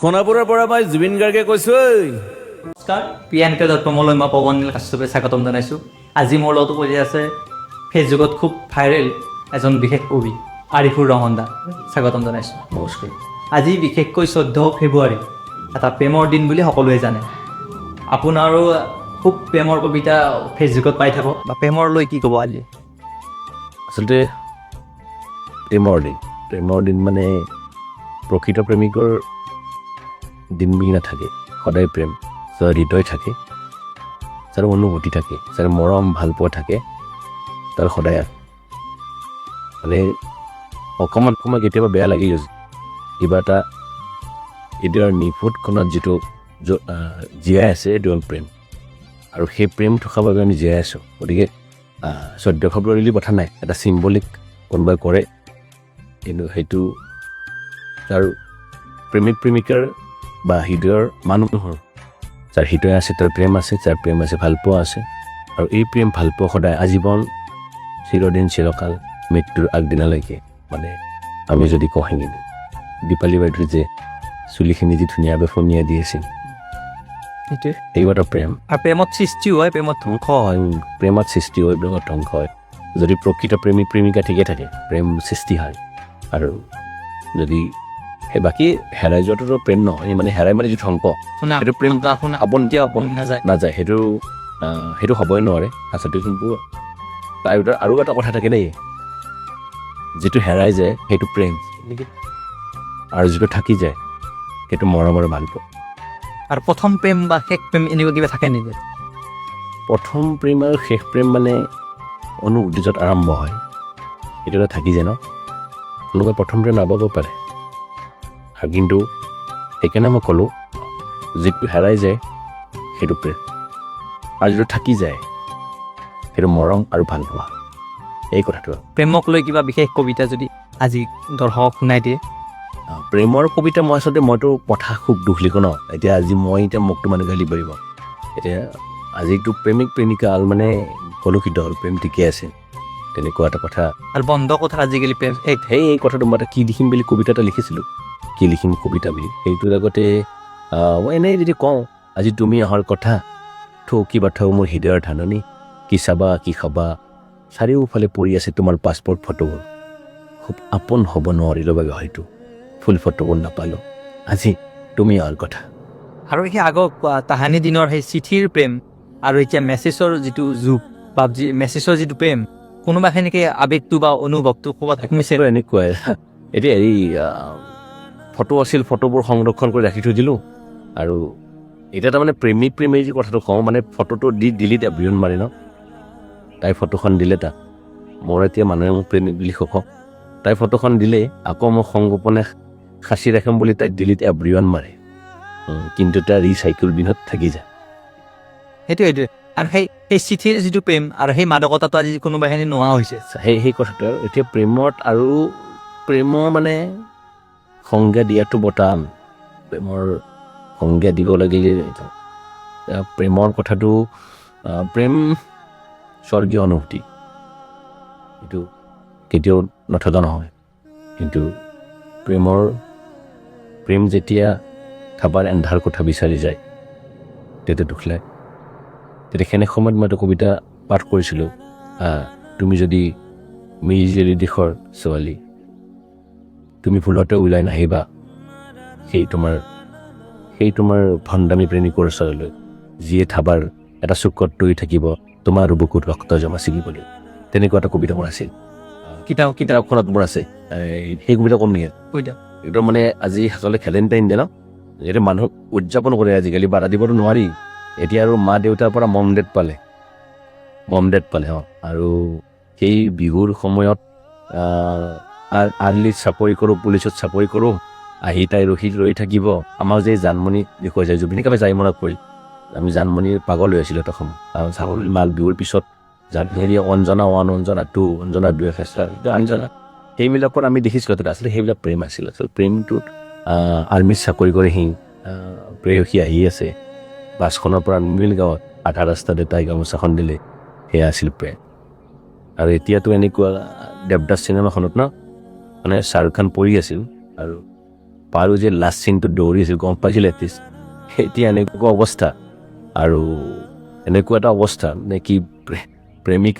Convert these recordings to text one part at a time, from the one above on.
সোণাপুৰৰ পৰা মই জুবিন গাৰ্গে কৈছোঁ ঐ। নমস্কাৰ, PNK দত্তমলৈ মই পৱন নীল কাশ্যপে স্বাগতম জনাইছোঁ। আজি মোৰ লগতো কৈ আছে ফেচবুকত খুব ভাইৰেল এজন বিশেষ কবি আৰিফুৰ ৰহমান দা, স্বাগতম জনাইছোঁ। নমস্কাৰ। আজি বিশেষকৈ 14 ফেব্ৰুৱাৰী এটা প্ৰেমৰ দিন বুলি সকলোৱে জানে। আপোনাৰো খুব প্ৰেমৰ কবিতা ফেচবুকত পাই থাকক বা প্ৰেমৰ লৈ কি ক'ব আজি? আচলতে প্ৰেমৰ দিন মানে প্ৰকৃত প্ৰেমিকৰ দিন বুলি নাথাকে, সদায় প্ৰেম, যাৰ হৃদয় থাকে, যাৰ অনুভূতি থাকে, যাৰ মৰম ভালপোৱা থাকে, তাৰ সদায় মানে অকণমান সময় কেতিয়াবা বেয়া লাগি গৈছে কিবা এটা এতিয়া নিখুঁতখনত যিটো জীয়াই আছে এইটো হ'ল প্ৰেম, আৰু সেই প্ৰেম থকাৰ বাবে আমি জীয়াই আছোঁ। গতিকে 14 ফেব্ৰুৱাৰী বুলি কথা নাই, এটা চিম্বলিক কোনোবাই কৰে, কিন্তু সেইটো তাৰ প্ৰেমিক প্ৰেমিকাৰ বা হৃদয়ৰ মানুহৰ যাৰ হৃদয় আছে তাৰ প্ৰেম আছে, যাৰ প্ৰেম আছে ভালপোৱা আছে, আৰু এই প্ৰেম ভালপোৱা সদায় আজীৱন চিৰদিন চিৰকাল মৃত্যুৰ আগদিনালৈকে। মানে আমি যদি কওঁ সেইখিনি দীপালী বাইদেউৰ যে চুলিখিনি যি ধুনীয়াকৈ ফনিয়াই দি আছিল, সেইটোৱে এইবোৰ এটা প্ৰেম। আৰু প্ৰেমত সৃষ্টি হয়, প্ৰেমত ধ্বংস হয়, প্ৰেমত সৃষ্টি হয়, প্ৰেমত ধ্বংস হয়। যদি প্ৰকৃত প্ৰেমিক প্ৰেমিকা ঠিকে থাকে প্ৰেম সৃষ্টি হয়, আৰু যদি সেই বাকী হেৰাই যোৱাটোতো প্ৰেম নহয়, মানে হেৰাই মানে যিটো ধ্বংস সেইটো প্ৰেম আপন নাযায়, সেইটো হ'বই নোৱাৰে। আচলতে কিন্তু তাৰ ভিতৰত আৰু এটা কথা থাকে দেই, যিটো হেৰাই যায় সেইটো প্ৰেম, আৰু যিটো থাকি যায় সেইটো মৰম আৰু ভালপোৱা। আৰু প্ৰথম প্ৰেম বা শেষ প্ৰেম এনেকুৱা কিবা থাকে নেকি? প্ৰথম প্ৰেম আৰু শেষ প্ৰেম মানে অনুভূতি য'ত আৰম্ভ হয় সেইটো এটা থাকি যায় ন। কোনোবাই প্ৰথম প্ৰেম নাপাব পাৰে, আৰু কিন্তু সেইকাৰণে মই ক'লোঁ যিটো হেৰাই যায় সেইটো প্ৰেম, আৰু যিটো থাকি যায় সেইটো মৰম আৰু ভালপোৱা। এই কথাটো প্ৰেমক লৈ কিবা বিশেষ কবিতা যদি আজি দৰ্শকক শুনাই দিয়ে। প্ৰেমৰ কবিতা মই আচলতে মইতো কথা খুব দুখ লিখোঁ ন। এতিয়া আজি এতিয়া মোকতো মানুহে গালি পাৰিব, এতিয়া আজিতো প্ৰেমিক প্ৰেমিকা মানে কলুষিত হ'ল, প্ৰেম ঠিকে আছে তেনেকুৱা এটা কথা। আৰু বন্ধ কথা আজিকালি প্ৰেম এই কথাটো মই এটা কি লিখিম বুলি কবিতা এটা লিখিছিলোঁ, কি লিখিম কবিতা বুলি। সেইটোৰ আগতে মই এনেই যদি কওঁ আজি তুমি অহাৰ কথা, কিবা থওঁ মোৰ হৃদয়ৰ ধাননি, কি চাবা কি খাবা, চাৰিওফালে পৰি আছে তোমাৰ পাছপৰ্ট ফটোবোৰ, খুব আপোন হ'ব নোৱাৰিলোঁ বাবে হয়তো ফুল ফটোবোৰ নাপালোঁ, আজি তুমি অহাৰ কথা। আৰু সেই আগৰ তাহানি দিনৰ সেই চিঠিৰ প্ৰেম আৰু এতিয়া মেছেজৰ যিটো যুগ বা মেছেজৰ যিটো প্ৰেম, কোনোবা সেনেকৈ আৱেগটো বা অনুভৱটো ক'ৰবাত কমিছে? এনেকুৱাই এতিয়া ফটো আছিল, ফটোবোৰ সংৰক্ষণ কৰি ৰাখি থৈ দিলোঁ। আৰু এতিয়া তাৰমানে প্ৰেমিক প্ৰেমী যি কথাটো কওঁ, মানে ফটোটো দিলিত এভৰিৱান মাৰে ন, তাইৰ ফটোখন দিলে তাক মোৰ এতিয়া মানুহে মোক প্ৰেমিক বুলি কওঁ, তাইৰ ফটোখন দিলে আকৌ মোক সংগোপনে সাঁচি ৰাখিম বুলি তাই ডিলিট এভৰিৱান মাৰে, কিন্তু তাৰ ৰিচাইকেল বিনত থাকি যায়। সেইটোৱে আৰু সেই চিঠিৰ যিটো প্ৰেম আৰু সেই মাদকতাটো আজি কোনোবাখিনি নোহোৱা হৈছে। সেই কথাটো আৰু এতিয়া প্ৰেমৰ মানে সংজ্ঞা দিয়াটো বটান, প্ৰেমৰ সংজ্ঞা দিব লাগিলে প্ৰেমৰ কথাটো প্ৰেম স্বৰ্গীয় অনুভূতি, এইটো কেতিয়াও নথকা নহয়। কিন্তু প্ৰেম যেতিয়া কাৰোবাৰ এন্ধাৰ কথা বিচাৰি যায় তেতিয়া দুখ লাগে। তেতিয়া সেনে সময়ত মই এটা কবিতা পাঠ কৰিছিলোঁ, তুমি যদি মিৰিজিয়াৰী দেশৰ ছোৱালী, তুমি ভুলতে ওলাই নাহিবা সেই তোমাৰ ভণ্ডামী প্ৰেমিকৰ ওচৰলৈ, যিয়ে থাবাৰ এটা চুকত তৰি থাকিব তোমাৰ বুকুত ৰক্ত জমা ছিগিবলৈ। তেনেকুৱা এটা কবিতা মোৰ আছিল, কিতাপখনত মোৰ আছে। সেই কবিতা কম নেকি? একদম মানে আজি আচলতে ভেলেণ্টাইন ডে ন, যিহেতু মানুহক উদযাপন কৰে আজিকালি, বাধা দিবতো নোৱাৰি। এতিয়া আৰু মা দেউতাৰ পৰা মম ডেড পালে আৰু সেই বিহুৰ সময়ত আৰ্লিত চাকৰি কৰোঁ, পুলিচত চাকৰি কৰোঁ, আহি তাই ৰৈ থাকিব। আমাৰ যে জানমণি দেখুৱাই যায়, জুবিন গাৰ্গে যাই মনত পৰিল, আমি জানমণিৰ পাগল হৈ আছিলোঁ তখন। চাকৰি মাল বিহুৰ পিছত অঞ্জনা 1, অঞ্জনা 2, অঞ্জনা 2 অঞ্জনা, সেইবিলাকত আমি দেখিছিলোঁ আচলতে সেইবিলাক প্ৰেম আছিল। আচলতে প্ৰেমটোত আৰ্মিত চাকৰি কৰি সি প্ৰেয়সী আহি আছে, বাছখনৰ পৰা মিল গাঁৱত আধা ৰাস্তাতে তাই গামোচাখন দিলে, সেয়া আছিল প্ৰেম। আৰু এতিয়াতো এনেকুৱা দেৱদাস চিনেমাখনত ন, মানে শ্বাহৰুখ খান পৰি আছিল আৰু পাৰোঁ যে লাষ্ট চিনটো দৌৰিছিল গম পাইছিল এটলিষ্ট এতিয়া এনেকুৱা অৱস্থা আৰু এনেকুৱা এটা অৱস্থা নে কি প্ৰেমিক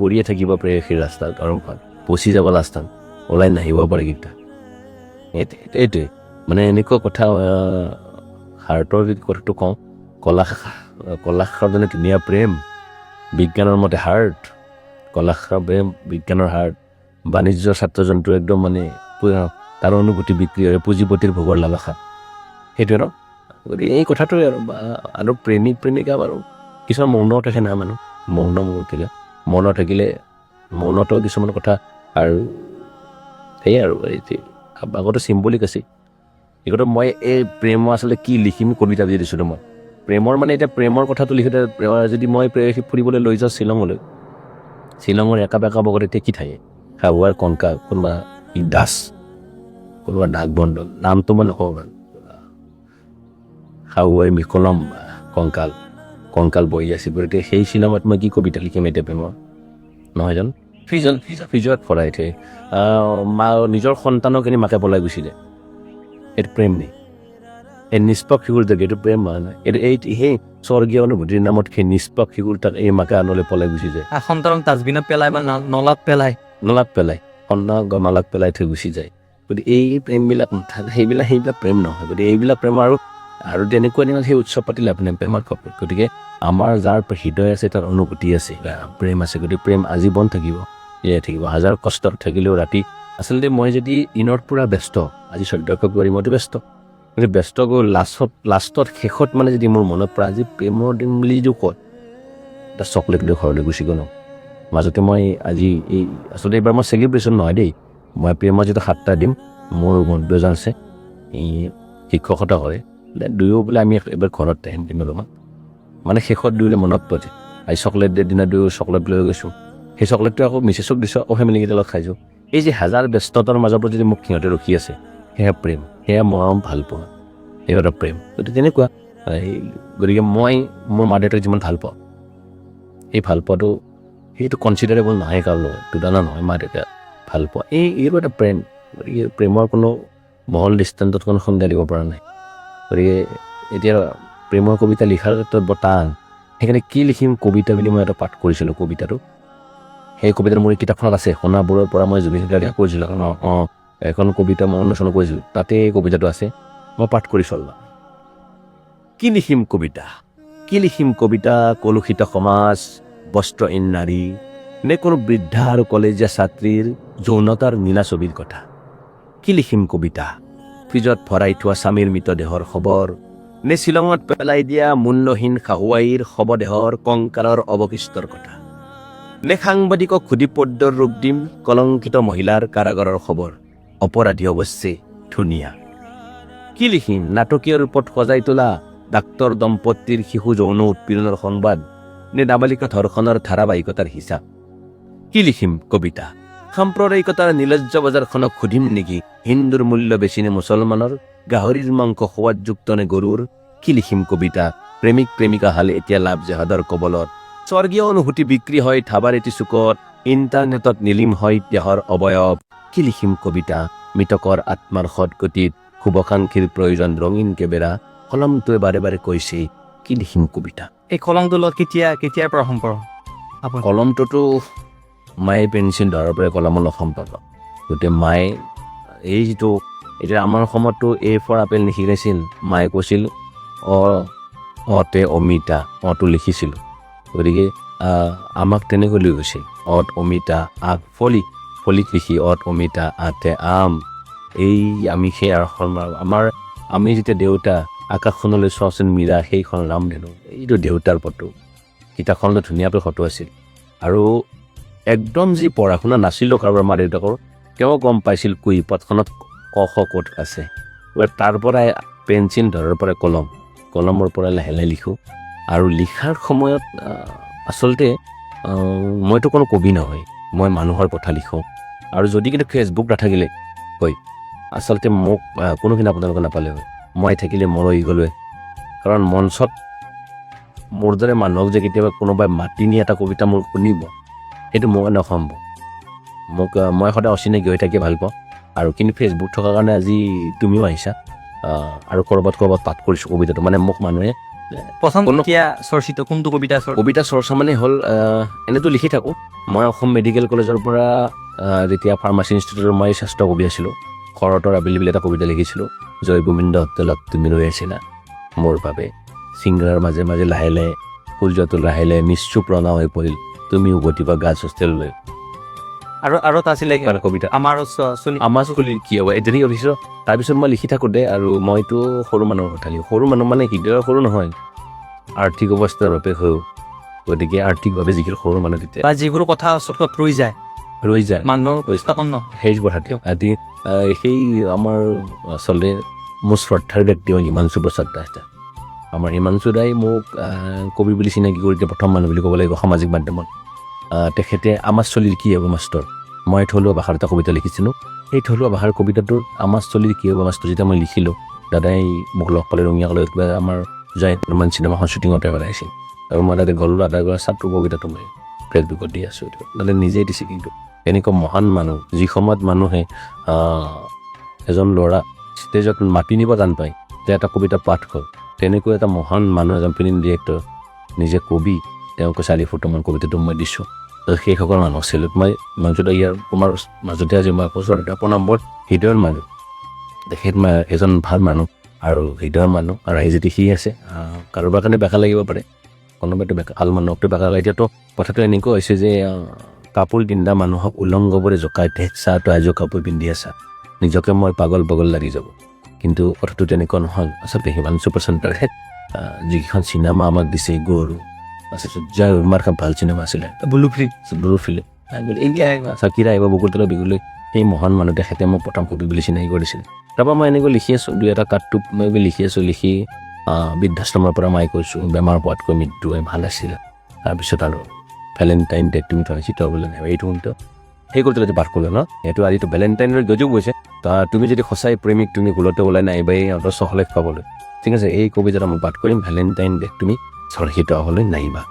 পৰিয়ে থাকিব প্ৰেয়সীৰ ৰাস্তাত গৰমখন পচি যাব লাষ্টত ওলাই নাহিব পাৰে কেইটা এইটোৱে মানে এনেকুৱা কথা হাৰ্টৰ যদি কথাটো কওঁ কলাক্ষাৰ যেনে ধুনীয়া প্ৰেম বিজ্ঞানৰ মতে হাৰ্ট কলাক্ষাৰ প্ৰেম বিজ্ঞানৰ হাৰ্ট বাণিজ্যৰ ছাত্ৰজনটো একদম মানে তাৰ অনুভূতি বিক্ৰী হয় পুঁজিপতিৰ ভোগৰ লালসা সেইটোৱে ন গতিকে এই কথাটোৱে আৰু প্ৰেমিকা বাৰু কিছুমান মৌন থাকে না মানুহ মৌন থাকিলে মৌনতো কিছুমান কথা আৰু সেয়ে আৰু আগতে চিম্বলিক আছে এইটো মই এই প্ৰেমৰ আচলতে কি লিখিম কবিতা বুলি দিছিলোঁ মই প্ৰেমৰ মানে এতিয়া প্ৰেমৰ কথাটো লিখোঁতে যদি মই প্ৰেয়সী ফুৰিবলৈ লৈ যাওঁ শ্বিলঙৰ একা বেকা বগত এতিয়া কি থাকে হাৱাৰ কংকা কোনোবা দাস কোনোবা নাগবন্ধন নামটো মই নকওঁ হাৱাৰ মিকলম কংকাল বহি আছে গতিকে সেই শ্বিলঙত মই কি কবিতা লিখিম এতিয়া প্ৰেমৰ নহয় জানো ফিজত ফৰাই থৈ নিজৰ সন্তানক এনে মাকে পলাই গুচি যায় এইটো প্ৰেম নেই এই নিষ্পক্ষ শিশুৰ থাকে এইটো প্ৰেম নহয় নহয় এইটো সেই স্বৰ্গীয় অনুভূতিৰ নামত সেই নিষ্পক্ষ শিশুৰ তাক এই মাকে আনলৈ পলাই গুচি যায় সন্তানক ডাষ্টবিনত পেলাই বা নলাত পেলাই সন্তানক নলাত পেলাই থৈ গুচি যায় গতিকে এই প্ৰেমবিলাক সেইবিলাক প্ৰেম নহয় গতিকে এইবিলাক প্ৰেম আৰু তেনেকুৱা দিনত সেই উৎসৱ পাতিলে আপোনাৰ প্ৰেমৰ কাপোৰ গতিকে আমাৰ যাৰ হৃদয় আছে তাৰ অনুভূতি আছে প্ৰেম আছে গতিকে প্ৰেম আজীৱন থাকিব এয়াই থাকিব হাজাৰ কষ্টত থাকিলেও ৰাতি আচলতে মই যদি দিনত পূৰা ব্যস্ত আজি 14 ফেব্ৰুৱাৰী মইতো ব্যস্ত গতিকে ব্যস্ত গৈ লাষ্টত শেষত মানে যদি মোৰ মনত পৰে আজি প্ৰেমৰ দিন বুলি যিটো কয় এটা চকলেট লৈ ঘৰলৈ গুচি গ'লোঁ মাজতে মই আজি এই আচলতে এইবাৰ মই চেলিব্ৰেশ্যন নহয় দেই মই প্ৰেমৰ যিটো 7টা দিম মোৰ বন্ধু এজন আছে এই শিক্ষকতা কৰে দুয়ো বোলে আমি এবাৰ ঘৰত দিম অলপমান মানে শেষত দুয়োলে মনত পৰে আজি চকলেট দিনা দুয়ো চকলেট লৈ গৈছোঁ সেই চকলেটটো আকৌ মিছেছক দিছোঁ আকৌ ফেমিলিকেইটা লগত খাইছোঁ এই যে হাজাৰ ব্যস্ততাৰ মাজৰ পৰা যদি মোক সিহঁতে ৰখি আছে সেয়া প্ৰেম সেয়া মৰম ভাল পোৱা সেয়া প্ৰেম গতিকে তেনেকুৱা গতিকে মই মোৰ মা দেউতাক যিমান ভাল পাওঁ এই ভাল পোৱাটো সেইটো কনচিডাৰেবল নহয় কাৰো লগত দুদানা নহয় মা দেউতা ভাল পোৱা এইটো এটা প্ৰেম গতিকে প্ৰেমৰ কোনো মহল দৃষ্টান্তত কোনো সন্দেহ দিব পৰা নাই গতিকে এতিয়া প্ৰেমৰ কবিতা লিখাৰ ক্ষেত্ৰত বৰ টান সেইকাৰণে কি লিখিম কবিতা বুলি মই এটা পাঠ কৰিছিলোঁ কবিতাটো সেই কবিতাটো মোৰ কিতাপখনত আছে সোণাবোৰৰ পৰা মই জুবিন গাৰ্গে কৰিছিলোঁ এখন কবিতা মই অনুষ্ঠান কৰিছিলোঁ তাতে এই কবিতাটো আছে মই পাঠ কৰি চলাম কি লিখিম কবিতা কলুষিত সমাজ বস্ত্ৰহীন নাৰী নে কোনো বৃদ্ধা আৰু কলেজীয়া ছাত্ৰীৰ যৌনতাৰ নীলা ছবিৰ কথা কি লিখিম কবিতা ফ্ৰিজত ভৰাই থোৱা স্বামীৰ মৃতদেহৰ খবৰ নে শ্বিলঙত পেলাই দিয়া মূল্যহীন শাহুৱাইৰ শৱদেহৰ কংকালৰ অৱশিষ্টৰ কথা নে সাংবাদিকক সুধি পদ্যৰ ৰূপ দিম কলংকিত মহিলাৰ কাৰাগাৰৰ খবৰ অপৰাধী অৱশ্যে ধুনীয়া কি লিখিম নাটকীয় ৰূপত সজাই তোলা ডাক্তৰ দম্পতীৰ শিশু যৌন উৎপীড়নৰ সংবাদ নে নাবালিকা ধৰ্ষণৰ ধাৰাবাহিকতাৰ হিচাপ কি লিখিম কবিতা সাম্প্ৰদায়িকতাৰ নীলজ্জ বজাৰখনক সুধিম নেকি হিন্দুৰ মূল্য বেছি নে মুছলমানৰ গাহৰিৰ মাংস সোৱাদযুক্ত নে গৰুৰ কি লিখিম কবিতা প্ৰেমিকা হালে এতিয়া লাভ জেহাদৰ কবলত স্বৰ্গীয় অনুভূতি বিক্ৰী হয় ধাবাৰ এটি চুকত ইণ্টাৰনেটত নীলিম হয় দেহৰ অৱয়ব কি লিখিম কবিতা মৃতকৰ আত্মাৰ সদগতিত শুভকাংক্ষীৰ প্ৰয়োজন ৰঙীন কেবেৰা কলমটোৱে বাৰে বাৰে কৈছে কি লিখিম কবিতা এই কলমটোৰ লগত কেতিয়াৰ পৰা সম্পৰ্ক কলমটোতো মায়ে পেঞ্চিল ধৰাৰ পৰা কলমৰ লগত সম্পৰ্ক গতিকে মায়ে এই যিটো এতিয়া আমাৰ সময়ততো এ ফৰ আপেল নিশিকাইছিল মায়ে কৈছিল অতে অমিতা অটো লিখিছিলোঁ গতিকে আমাক তেনেকৈ লৈ গৈছিল অত অমিতা আগ ফলিক লিখি অত অমিতা আতে আম এই আমি সেই আমি যেতিয়া দেউতা আকাশখনলৈ চোৱাচোন মীৰা সেইখন ৰামধেনু এইটো দেউতাৰ ফটো কিতাপখনলৈ ধুনীয়াকৈ ফটো আছিল আৰু একদম যি পঢ়া শুনা নাছিলোঁ কাৰোবাৰ মা দেউতাকৰ তেওঁ গম পাইছিল পথখনত ক খ ক'ত আছে তাৰ পৰাই পেঞ্চিল ধৰাৰ পৰা কলমৰ পৰা লাহে লাহে লিখোঁ আৰু লিখাৰ সময়ত আচলতে মইতো কোনো কবি নহয় মই মানুহৰ কথা লিখোঁ আৰু যদি কিন্তু ফেচবুক নাথাকিলে হয় আচলতে মোক কোনোখিনি আপোনালোকে নাপালে হয় মই থাকিলে মৰহি গ'লোৱে কাৰণ মঞ্চত মোৰ দৰে মানুহক যে কেতিয়াবা কোনোবাই মাতি নি এটা কবিতা মোৰ শুনিব সেইটো মোৰ কাৰণে অসম্ভৱ মই সদায় অচিনাকি হৈ থাকি ভাল পাওঁ আৰু কিন্তু ফেচবুক থকাৰ কাৰণে আজি তুমিও আহিছা আৰু ক'ৰবাত পাঠ কৰিছোঁ কবিতাটো মানে মোক মানুহে প্ৰথম এতিয়া চৰ্চিত কোনটো কবিতা কবিতা চৰ্চা মানে হ'ল এনেতো লিখি থাকোঁ মই অসম মেডিকেল কলেজৰ পৰা যেতিয়া ফাৰ্মাচী ইনষ্টিটিউটৰ মই স্বাস্থ্য কবি আছিলোঁ শৰতৰ আবেলি বুলি এটা কবিতা লিখিছিলোঁ জয় গোবিন্দ হোটেলত তুমি ৰৈ আছিলা মোৰ বাবে চিংৰাৰ মাজে মাজে লাহে লাহে সূৰ্যটো লাহে লাহে নিশ্চুপ ৰঙা হৈ পৰিল তুমি উভতি বা গাছ হোষ্টেললৈ আৰু এটা আছিলে কবিতা আমাৰ আমাৰ চুলিৰ কি হ'ব এদিন কৰিছোঁ তাৰপিছত মই লিখি থাকোঁতে আৰু মইতো সৰু মানুহৰ কথা লিখোঁ সৰু মানুহ মানে হৃদয়ৰ সৰু নহয় আৰ্থিক অৱস্থাৰ বাবে হৈ গতিকে আৰ্থিকভাৱে যিখিনি সৰু মানুহ তেতিয়া যিবোৰ কথা চকুত ৰৈ যায় মানুহৰ সেই কথাটো আদি সেই আমাৰ আচলতে মোৰ শ্ৰদ্ধাৰ ব্যক্তি হয় হিমাংশু প্ৰসাদ দাস আমাৰ হিমাংশু দাই মোক কবি বুলি চিনাকি কৰি দিয়া প্ৰথম মানুহ বুলি ক'ব লাগিব সামাজিক মাধ্যমত তেখেতে আমাৰ চলিৰ কি হ'ব মাষ্টৰ মই থলুৱা ভাষাৰ এটা কবিতা লিখিছিলোঁ সেই থলুৱা ভাষাৰ কবিতাটোৰ আমাৰ চলিৰ কি হ'ব মাষ্টৰ যেতিয়া মই লিখিলোঁ দাদাই মোক লগ পালে ৰঙিয়া কলেজত কিবা আমাৰ জয়ন্ত হনুমান চিনেমাখন শ্বুটিঙতে পেলাইছিল আৰু মই তাতে গ'লোঁ দাদাগৰাকীৰ ছাত্ৰ কবিতাটো মই ফেচবুকত দি আছোঁ এইটো দাদাই নিজেই দিছে কিন্তু এনেকুৱা মহান মানুহ যি সময়ত মানুহে এজন ল'ৰা ষ্টেজত মাতি নিব টান পায় যে এটা কবিতা পাঠ কৰ তেনেকৈ এটা মহান মানুহ এজন ফিল্ম ডিৰেক্টৰ নিজে কবি তেওঁক 4 ফুটমান কবিতাটো মই দিছোঁ সেইসকল মানুহক চেলুট মই মাজতে ইয়াৰ তোমাৰ মাজতে আজি মই কৈছোঁ এটা নম্বৰ হৃদয়ৰ মানুহ তেখেত এজন ভাল মানুহ আৰু হৃদয়ৰ মানুহ আৰু আহি যদি সি আছে কাৰোবাৰ কাৰণে বেকা লাগিব পাৰে কোনোবাইতো বেকা ভাল মানুহকতো বেকা লাগে এতিয়াতো কথাটো এনেকুৱা হৈছে যে কাপোৰ পিন্ধা মানুহক উলংগবোৰে জোকাই চাহটো আজিও কাপোৰ পিন্ধি আছা নিজকে মই পাগল লাগি যাব কিন্তু কথাটো তেনেকুৱা নহয় আচলতে হিমাংশু প্ৰসাদৰ যিকেইখন চিনেমা আমাক দিছে গৰু জয় উমাৰ খান ভাল চিনেমা আছিলে ব্লু ফিল্ম চাকিৰা আহিব বকুলতলা বিগুলৈ সেই মহান মানুহ তেখেতে মোক প্ৰথম কবি বুলি চিনাকি কৰিছিল তাৰপৰা মই এনেকৈ লিখি আছোঁ 2-এটা কাৰ্ডটোপ মই লিখি আছোঁ লিখি বৃদ্ধাশ্ৰমৰ পৰা মাই কৈছোঁ বেমাৰ পোৱাতকৈ মৃত্যু ভাল আছিল তাৰপিছত আৰু ভেলেণ্টাইন ডে তুমি ধৰিছি তবলৈ নাই এইটো কিন্তু সেই কবিতাটো যে পাঠ কৰিলোঁ ন এইটো আজিতো ভেলেণ্টাইনৰ গজু গৈছে তুমি যদি সঁচাই প্ৰেমিক তুমি ভুলতে ওলাই নাহিবা এই সিহঁতৰ চহলেখ পাবলৈ ঠিক আছে এই কবিতাটো মই পাঠ কৰিম ভেলেণ্টাইন ডে তুমি চৰ্হিত হ'বলৈ নাহিবা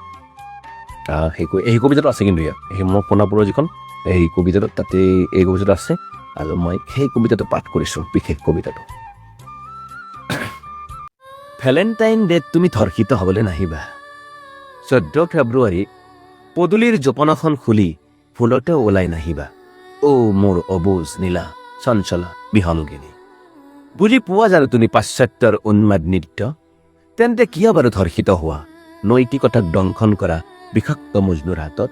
এই কবিতাটো আছে কিন্তু ইয়াত সেই মোৰ পোনাপুৰৰ যিখন এই কবিতাটো তাতে এই কবিতাটো আছে আৰু মই সেই কবিতাটো পাঠ কৰিছোঁ বিশেষ কবিতাটো ভেলেণ্টাইন ডেত তুমি ধৰ্ষিত হ'বলৈ নাহিবা 14 ফেব্ৰুৱাৰী পদূলিৰ জোপনাখন খুলি ফুলতে ওলাই নাহিবা মোৰ অবুজ নীলা চঞ্চলা বিহংগিনী বুজি পোৱা জানো তুমি পাশ্চাত্যৰ উন্মাদ নৃত্য তেন্তে কিয় বাৰু ধৰ্ষিত হোৱা নৈতিকতাক দংশন কৰা বিষাক্ত মজনুৰ হাতত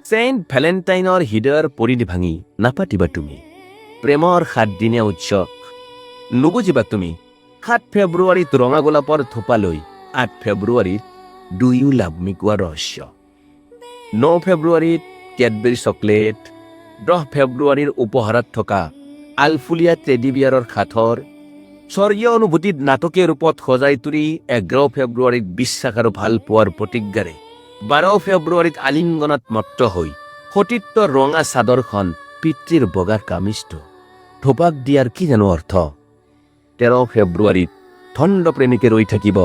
চেইণ্ট ভেলেণ্টাইনৰ হৃদয়ৰ পৰিধি ভাঙি নাপাতিবা তুমি প্ৰেমৰ 7 দিনীয়া উৎসৱ নুবুজিবা তুমি 7 ফেব্ৰুৱাৰীত ৰঙা গোলাপৰ থোপালৈ 8 ফেব্ৰুৱাৰীত ডু ইউ লাভ মি কোৱা ৰহস্য 9 ফেব্ৰুৱাৰীত কেডবেৰী চকলেট 10 ফেব্ৰুৱাৰীৰ উপহাৰত থকা আলফুলীয়া টেডি বিয়াৰৰ সাঁথৰ স্বৰ্গীয় অনুভূতিত নাটকীয় ৰূপত সজাই তুলি 11 ফেব্ৰুৱাৰীত বিশ্বাস আৰু ভাল পোৱাৰ প্ৰতিজ্ঞাৰে 12 ফেব্ৰুৱাৰীত আলিংগনত মত্ত হৈ সতীত্বৰ ৰঙা চাদৰখন পিতৃৰ বগাৰ কামিষ্ট থোপাক দিয়াৰ কি জানো অৰ্থ 13 ফেব্ৰুৱাৰীত থণ্ড প্ৰেমিকে ৰৈ থাকিব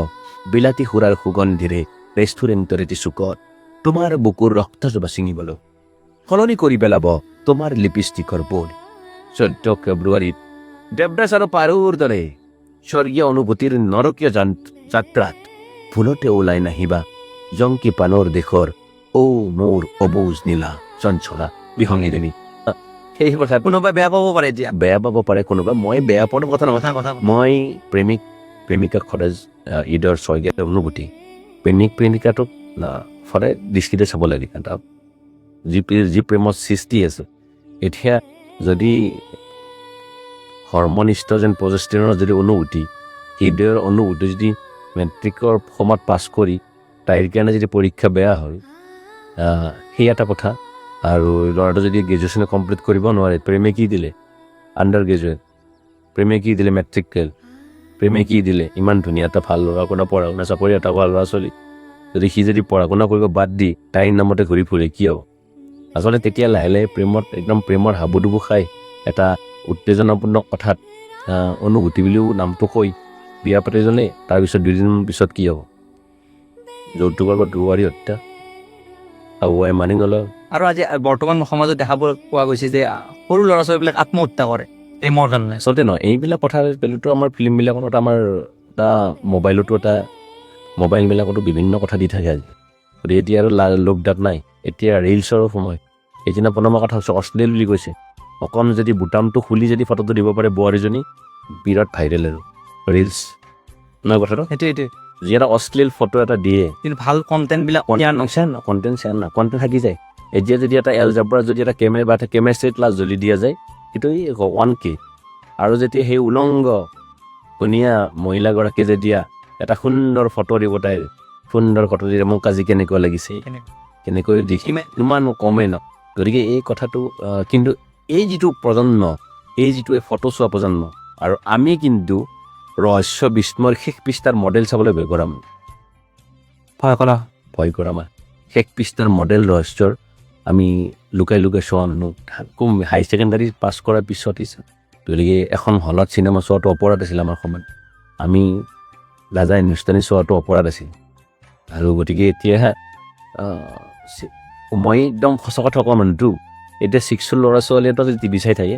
বিলাতী সুৰাৰ সুগন্ধিৰে ৰেষ্টুৰেণ্টৰ এটি চুকত তোমাৰ বুকুৰ ৰক্তজোপা ছিঙিবলৈ সলনি কৰি পেলাব তোমাৰ লিপষ্টিকৰ বোল 14 ফেব্ৰুৱাৰীত দেৱদাস আৰু পাৰুৰ দৰে স্বৰ্গীয় অনুভূতিৰ নৰকীয় যাত্ৰাত ফুলতে ওলাই নাহিবা জংকী পানৰ দেশৰ মোৰ অবুজ নীলা চঞ্চলা বিহংগিনী সেই কথা কোনোবাই বেয়া পাব পাৰে এতিয়া বেয়া পাব পাৰে কোনোবা মই বেয়া পোৱাৰ কথা নহয় মই প্ৰেমিকাক সদায় ঈদৰ স্বৰ্গীয় অনুভূতি প্ৰেমিকাটোক সদায় দৃষ্টিতে চাব লাগে কাৰণ যি প্ৰেমৰ সৃষ্টি আছে এতিয়া যদি হৰমনিষ্ট যেন প্ৰজেষ্টেৰণৰ যদি অনুভূতি হৃদয়ৰ অনুভূতি যদি মেট্ৰিকৰ সময়ত পাছ কৰি তাইৰ কাৰণে যদি পৰীক্ষা বেয়া হ'ল সেই এটা কথা আৰু ল'ৰাটো যদি গ্ৰেজুৱেশ্যন কমপ্লিট কৰিব নোৱাৰে প্ৰেমে কি দিলে আণ্ডাৰ গ্ৰেজুৱেট প্ৰেমে কি দিলে মেট্ৰিক ফেইল প্ৰেমে কি দিলে ইমান ধুনীয়া এটা ভাল ল'ৰা শুনা পঢ়া শুনা চাকৰি এটা ভাল ল'ৰা ছোৱালী যদি সি যদি পঢ়া শুনা কৰিব বাদ দি তাইৰ নামতে ঘূৰি ফুৰে কি হ'ব আচলতে তেতিয়া লাহে লাহে একদম প্ৰেমৰ হাবুডুবু খাই এটা উত্তেজনাপূৰ্ণ কথাত অনুভূতি বুলিও নামটো কৈ বিয়া পাতি জনে তাৰপিছত 2 দিন পিছত কি হ'ব যৌতুকৰ বা দুৱাৰী হত্যা আগুৱাই মানি নলয়। আৰু আজি বৰ্তমান সমাজত দেখা পোৱা গৈছে যে সৰু ল'ৰা ছোৱালীবিলাক আত্মহত্যা কৰে প্ৰেমৰ কাৰণে। আচলতে নহয়, এইবিলাক কথা পেলোতো আমাৰ ফিল্মবিলাকত আমাৰ এটা মোবাইলবিলাকতো বিভিন্ন কথা দি থাকে আজি। গতিকে এতিয়া আৰু লোক দাঁত নাই, এতিয়া ৰিলছৰো সময়। সেইদিনা প্ৰথমৰ কথা হৈছে অশ্লীল বুলি কৈছে, অকণ যদি বুটামটো খুলি যদি ফটোটো দিব পাৰে বোৱাৰীজনী, বিৰাট ভাইৰেল আৰু ৰিলছ নহয় কথাটো। সেইটোৱে যি এটা অশ্লীল ফটো এটা দিয়ে, কিন্তু ভাল কণ্টেণ্টবিলাক কণ্টেণ্ট থাকি যায়। এতিয়া যদি এটা এলজাব্ৰা যদি এটা কেমেষ্ট্ৰি ক্লাছ জ্বলি দিয়া যায়, সেইটো 1K। আৰু যেতিয়া সেই উলংগ ধুনীয়া মহিলাগৰাকীয়ে যেতিয়া এটা সুন্দৰ ফটো দিব, তাইৰ সুন্দৰ ফটো দিয়ে মোক আজি কেনেকুৱা লাগিছে, কেনেকৈ দেখি ইমান কমেই ন। গতিকে এই কথাটো কিন্তু এই যিটো প্ৰজন্ম, এই যিটো ফটো চোৱা প্ৰজন্ম, আৰু আমি কিন্তু ৰহস্য বিস্ময়ৰ শেষ পৃষ্ঠাৰ মডেল চাবলৈ ভয় কৰা আমাৰ শেষ পৃষ্ঠাৰ মডেল ৰহস্যৰ আমি লুকাই চোৱা মানুহ খুব হাই ছেকেণ্ডাৰী পাছ কৰাৰ পিছত। গতিকে এখন হলত চিনেমা চোৱাটো অপৰাধ আছিল আমাৰ সময়ত, আমি ৰাজা হিন্দুস্তানী চোৱাটো অপৰাধ আছিল। আৰু গতিকে এতিয়া মই একদম সঁচা কথা কোৱা মানুহটো, এতিয়া 6 ল'ৰা ছোৱালী এটা যদি টিভি চাই থাকে,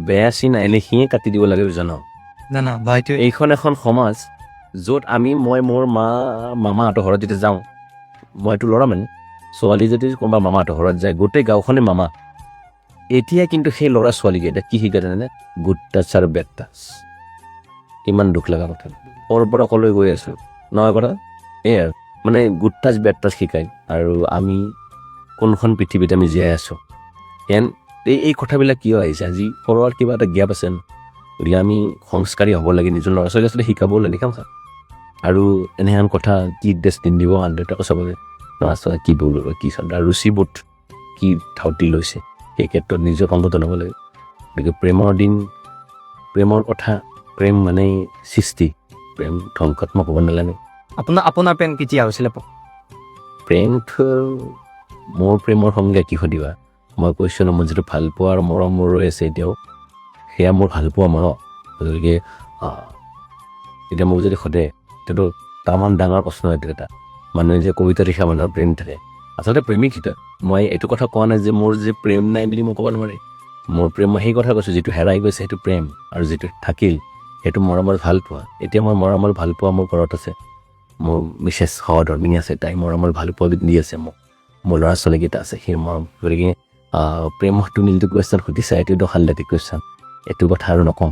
বেয়া চিন আহিলে সিয়ে কাটি দিব লাগে জানো। এইখন এখন সমাজ য'ত মই মোৰ মামাহঁতৰ ঘৰত যেতিয়া যাওঁ, মইতো ল'ৰা মানে, ছোৱালী যদি কোনোবা মামাহঁতৰ ঘৰত যায় গোটেই গাঁওখনে মামা। এতিয়া কিন্তু সেই ল'ৰা ছোৱালীকেইটা কি শিকাই জানেনে? গুড টাচ আৰু বেড টাচ। কিমান দুখ লগা কথা, ক'ৰ পৰা ক'লৈ গৈ আছোঁ নহয় কথা এই আৰু মানে গুড টাচ বেড টাচ শিকায়। আৰু আমি কোনখন পৃথিৱীত আমি জীয়াই আছোঁ, এই কথাবিলাক কিয় আহিছে? আজি সৰুৰ কিবা এটা গেপ আছে ন। গতিকে আমি সংস্কাৰী হ'ব লাগে, নিজৰ ল'ৰা ছোৱালী আচলতে শিকাবও লাগে কাম। আৰু এনেহেন কথা কি ড্ৰেছ পিন্ধিব দেউতাকে চাবলৈ, ল'ৰা ছোৱালী কি বলিব, কি আৰু ৰুচিবোধ কি ধাউতি লৈছে, সেই ক্ষেত্ৰত নিজৰ সংগঠন হ'ব লাগে। গতিকে প্ৰেমৰ কথা, প্ৰেম মানে সৃষ্টি, প্ৰেম ধ্বংসাত্মক হ'ব নালাগে। আপোনাৰ প্ৰেম কেতিয়া হৈছিলে? প্ৰেমটো মোৰ প্ৰেমৰ সংজ্ঞা কি সুধিবা? মই কৈছোঁ ন, মোৰ যিটো ভাল পোৱা আৰু মৰম মোৰ ৰৈ আছে এতিয়াও, সেয়া মোৰ ভাল পোৱা মৰম। গতিকে এতিয়া মোক যদি সোধে, তেতিয়াতো তামান ডাঙৰ প্ৰশ্ন এইটো এটা। মানুহে যে কবিতা লিখা মানুহৰ প্ৰেম থাকে, আচলতে প্ৰেমিক হিত মই এইটো কথা কোৱা নাই যে মোৰ যে প্ৰেম নাই বুলি মই ক'ব নোৱাৰি। মোৰ প্ৰেম মই সেই কথা কৈছোঁ, যিটো হেৰাই গৈছে সেইটো প্ৰেম, আৰু যিটো থাকিল সেইটো মৰমৰ ভাল পোৱা। এতিয়া মই মৰমৰ ভাল পোৱা মোৰ ঘৰত আছে, মোৰ মিছেছ সহধৰ্মিনী আছে, তাই মৰমৰ ভাল পোৱা দি আছে মোক, মোৰ ল'ৰা ছোৱালীকেইটা আছে সেই মৰম। গতিকে প্ৰেমটো নিলটো কুৱেশ্যন সুধিছা, এইটো সাংঘাতিক কুৱেশ্যন, এইটো কথা আৰু নকওঁ।